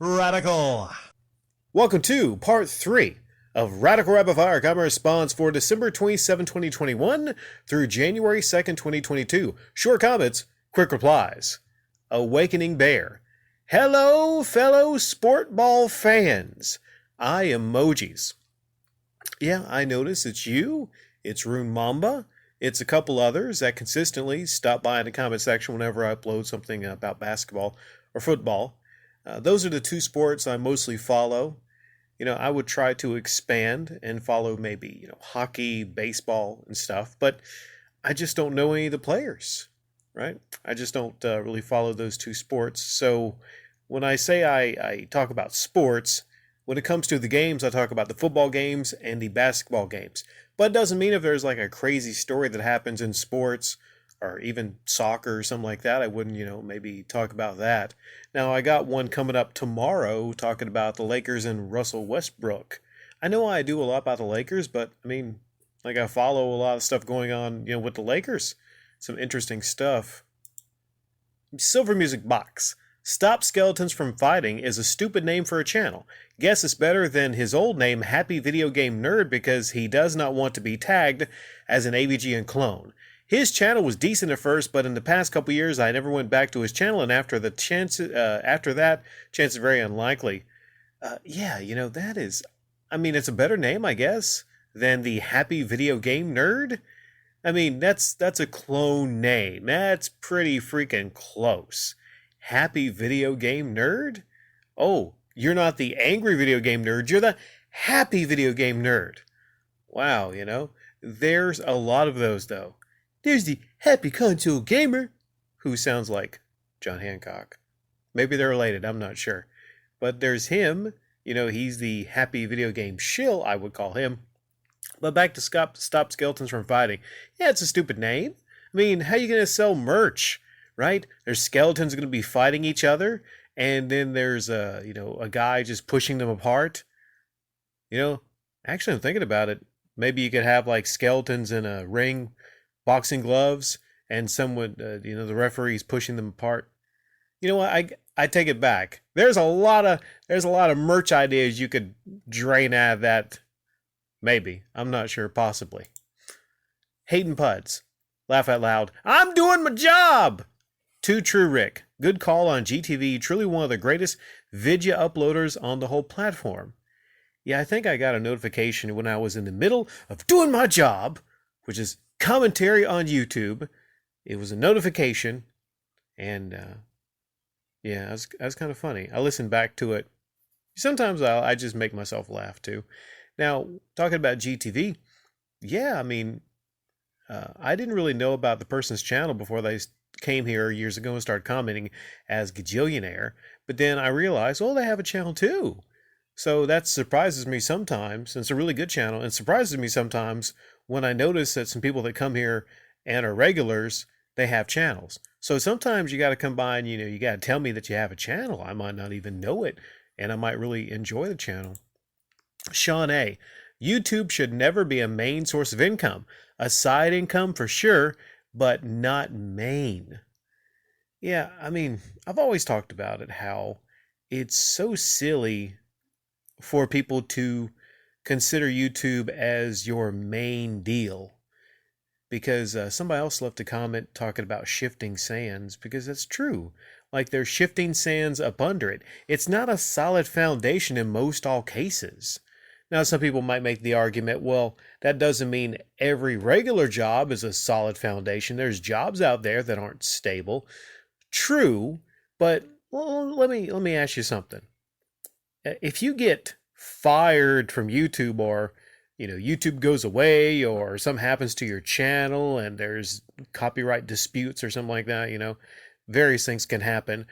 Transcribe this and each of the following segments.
Radical. Welcome to part 3 of Radical Rapid Fire Common Response for December 27, 2021 through January 2nd, 2022. Short comments, quick replies. Awakening Bear. Hello, fellow sport ball fans. I emojis. Yeah, I notice it's you, it's Rune Mamba, it's a couple others that consistently stop by in the comment section whenever I upload something about basketball or football. Those are the two sports I mostly follow. I would try to expand and follow maybe, hockey, baseball, and stuff, but I just don't know any of the players, right? I just don't really follow those two sports. So when I say I talk about sports, when it comes to the games, I talk about the football games and the basketball games. But it doesn't mean if there's like a crazy story that happens in sports or even soccer or something like that, I wouldn't, maybe talk about that. Now, I got one coming up tomorrow talking about the Lakers and Russell Westbrook. I know I do a lot about the Lakers, but I follow a lot of stuff going on, with the Lakers. Some interesting stuff. Silver Music Box. Stop Skeletons from Fighting is a stupid name for a channel. Guess it's better than his old name, Happy Video Game Nerd, because he does not want to be tagged as an AVGN clone. His channel was decent at first, but in the past couple years, I never went back to his channel, and after that, chance is very unlikely. That is, it's a better name, I guess, than the Happy Video Game Nerd. That's a clone name. That's pretty freaking close. Happy Video Game Nerd? Oh, you're not the angry video game nerd, you're the happy video game nerd. Wow, there's a lot of those, though. There's the happy console gamer, who sounds like John Hancock. Maybe they're related, I'm not sure. But there's him, he's the happy video game shill, I would call him. But back to Stop Skeletons from Fighting. Yeah, it's a stupid name. How are you going to sell merch, right? There's skeletons going to be fighting each other, and then there's a guy just pushing them apart. Actually, I'm thinking about it. Maybe you could have like skeletons in a ring, boxing gloves, and someone, the referee's pushing them apart. You know what? I take it back. There's a lot of merch ideas you could drain out of that. Maybe. I'm not sure. Possibly. Hayden Puds. Laugh out loud. I'm doing my job! Too true, Rick. Good call on GTV. Truly one of the greatest video uploaders on the whole platform. Yeah, I think I got a notification when I was in the middle of doing my job, which is commentary on YouTube. It was a notification, and it was kind of funny. I listened back to it. Sometimes I just make myself laugh too. Now, talking about GTV, I didn't really know about the person's channel before they came here years ago and started commenting as Gajillionaire, but then I realized, they have a channel too. So that surprises me sometimes, and it's a really good channel, and surprises me sometimes when I notice that some people that come here and are regulars, they have channels. So sometimes you got to come by and, you got to tell me that you have a channel. I might not even know it, and I might really enjoy the channel. Sean A. YouTube should never be a main source of income. A side income for sure, but not main. Yeah, I've always talked about it, how it's so silly for people to consider YouTube as your main deal. Because somebody else left a comment talking about shifting sands, because that's true. Like there's shifting sands up under it. It's not a solid foundation in most all cases. Now, some people might make the argument, well, that doesn't mean every regular job is a solid foundation. There's jobs out there that aren't stable. True, but let me ask you something. If you get fired from YouTube, or YouTube goes away, or something happens to your channel and there's copyright disputes or something like that, various things can happen.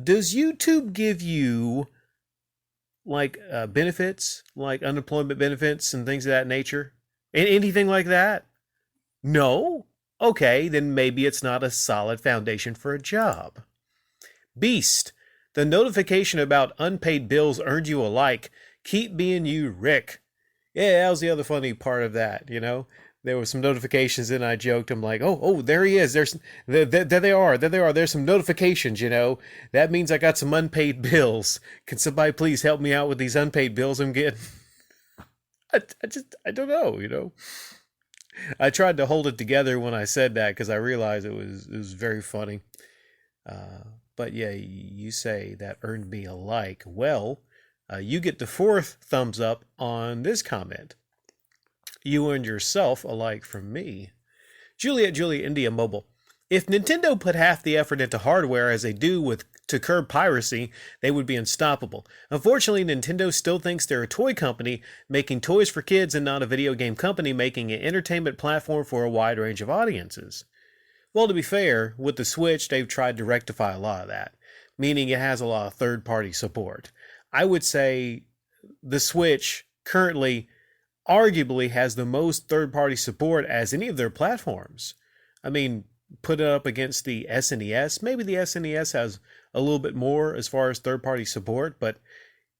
Does YouTube give you like benefits, like unemployment benefits and things of that nature? Anything like that? No? Okay, then maybe it's not a solid foundation for a job. Beast. The notification about unpaid bills earned you a like. Keep being you, Rick. Yeah, that was the other funny part of that, there were some notifications, and I joked, I'm like, oh, there he is. There they are. There's some notifications, you know. That means I got some unpaid bills. Can somebody please help me out with these unpaid bills I'm getting? I don't know, you know. I tried to hold it together when I said that because I realized it was very funny. But yeah, you say that earned me a like. Well, you get the fourth thumbs up on this comment. You earned yourself a like from me. Juliet India Mobile. If Nintendo put half the effort into hardware as they do to curb piracy, they would be unstoppable. Unfortunately, Nintendo still thinks they're a toy company making toys for kids and not a video game company making an entertainment platform for a wide range of audiences. Well, to be fair, with the Switch, they've tried to rectify a lot of that, meaning it has a lot of third-party support. I would say the Switch currently arguably has the most third-party support as any of their platforms. I mean, put it up against the SNES. Maybe the SNES has a little bit more as far as third-party support, but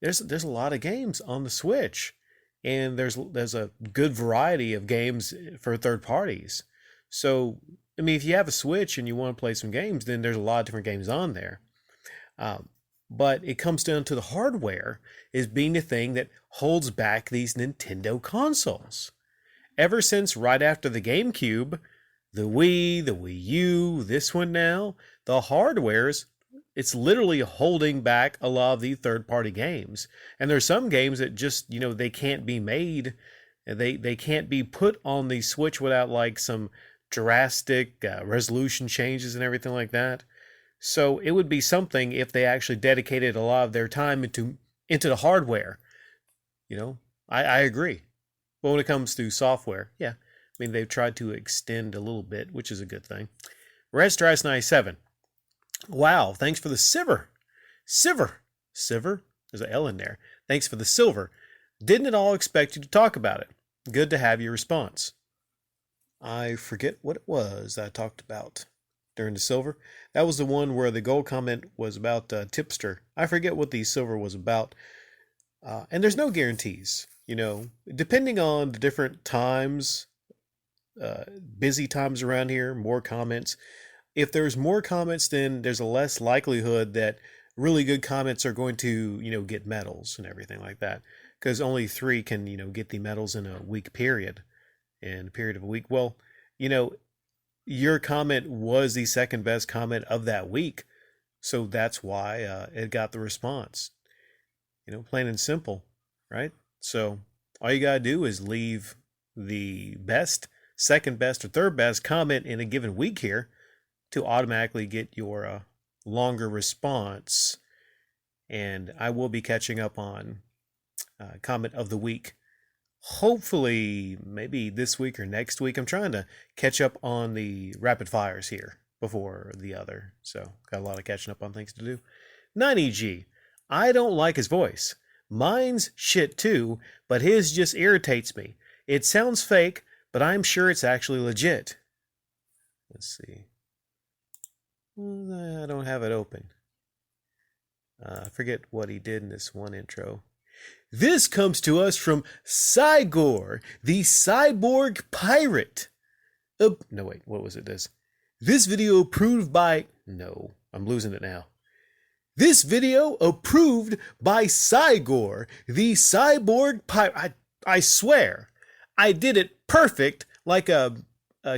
there's a lot of games on the Switch, and there's a good variety of games for third parties. So, I mean, if you have a Switch and you want to play some games, then there's a lot of different games on there. But it comes down to the hardware is being the thing that holds back these Nintendo consoles. Ever since right after the GameCube, the Wii, the Wii U, this one now, the hardware's, it's literally holding back a lot of the third-party games. And there's some games that just, you know, they can't be made. They can't be put on the Switch without like some drastic resolution changes and everything like that. So it would be something if they actually dedicated a lot of their time into the hardware. You know, I agree. But when it comes to software, yeah, I mean, they've tried to extend a little bit, which is a good thing. Red Stripes 97. Wow, thanks for the silver. Silver? There's an L in there. Thanks for the silver. Didn't at all expect you to talk about it. Good to have your response. I forget what it was I talked about during the silver. That was the one where the gold comment was about Tipster. I forget what the silver was about. And there's no guarantees, you know, depending on the different times, busy times around here, more comments. If there's more comments, then there's a less likelihood that really good comments are going to, you know, get medals and everything like that. Because only 3 can, you know, get the medals in a week period. In a period of a week. Well, you know, your comment was the second best comment of that week. So that's why it got the response. You know, plain and simple, right? So all you got to do is leave the best, second best, or third best comment in a given week here to automatically get your longer response. And I will be catching up on comment of the week. Hopefully, maybe this week or next week. I'm trying to catch up on the rapid fires here before the other. So, got a lot of catching up on things to do. 9EG. I don't like his voice. Mine's shit too, but his just irritates me. It sounds fake, but I'm sure it's actually legit. Let's see. I don't have it open. I forget what he did in this one intro. This comes to us from Cygor, the cyborg pirate. No, wait, what was it? This video approved by... No, I'm losing it now. This video approved by Cygor, the cyborg pirate. I swear, I did it perfect like a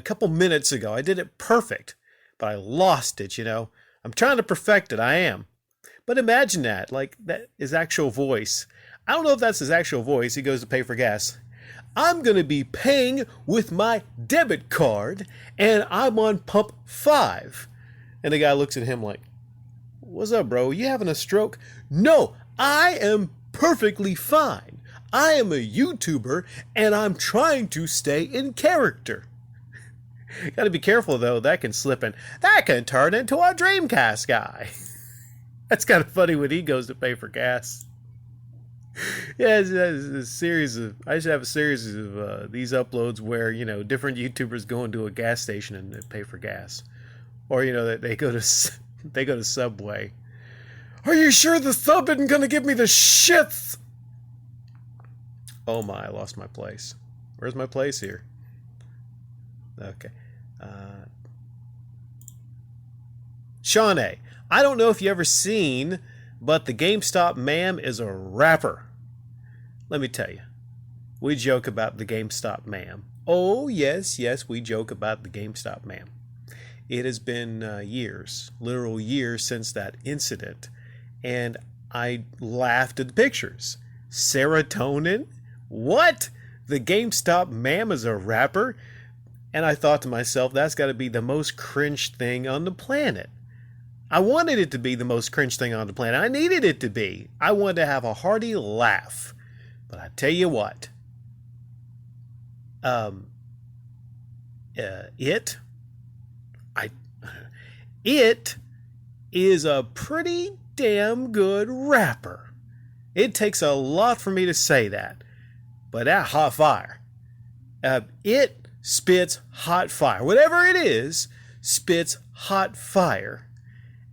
couple minutes ago. I did it perfect, but I lost it, you know. I'm trying to perfect it, I am. But imagine that, like, that is actual voice. I don't know if that's his actual voice. He goes to pay for gas. I'm going to be paying with my debit card, and I'm on pump 5. And the guy looks at him like, what's up, bro? You having a stroke? No, I am perfectly fine. I am a YouTuber, and I'm trying to stay in character. Got to be careful, though. That can slip in. That can turn into a Dreamcast guy. That's kind of funny when he goes to pay for gas. Yeah, it's a series of. I should have a series of these uploads where, you know, different YouTubers go into a gas station and they pay for gas, or, you know, they go to Subway. Are you sure the sub isn't gonna give me the shits? Oh my! I lost my place. Where's my place here? Okay. Shawnee, I don't know if you ever seen, but the GameStop ma'am is a rapper. Let me tell you, we joke about the GameStop ma'am. Oh, yes, yes, we joke about the GameStop ma'am. It has been years, literal years since that incident, and I laughed at the pictures. Serotonin? What? The GameStop ma'am is a rapper? And I thought to myself, that's got to be the most cringe thing on the planet. I wanted it to be the most cringe thing on the planet. I needed it to be. I wanted to have a hearty laugh. But I tell you what, it is a pretty damn good rapper. It takes a lot for me to say that, but that hot fire, it spits hot fire. Whatever it is, spits hot fire.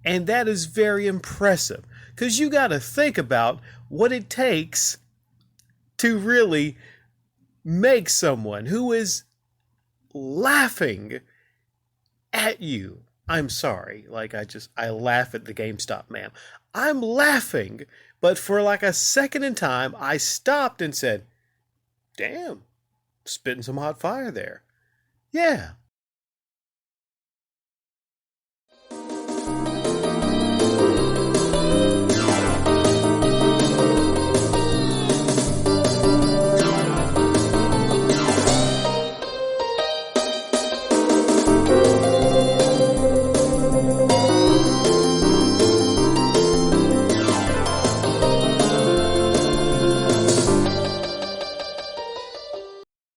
And that is very impressive, because you got to think about what it takes to really make someone who is laughing at you. I'm sorry, like I laugh at the GameStop ma'am. I'm laughing, but for like a second in time, I stopped and said, damn, spitting some hot fire there. Yeah,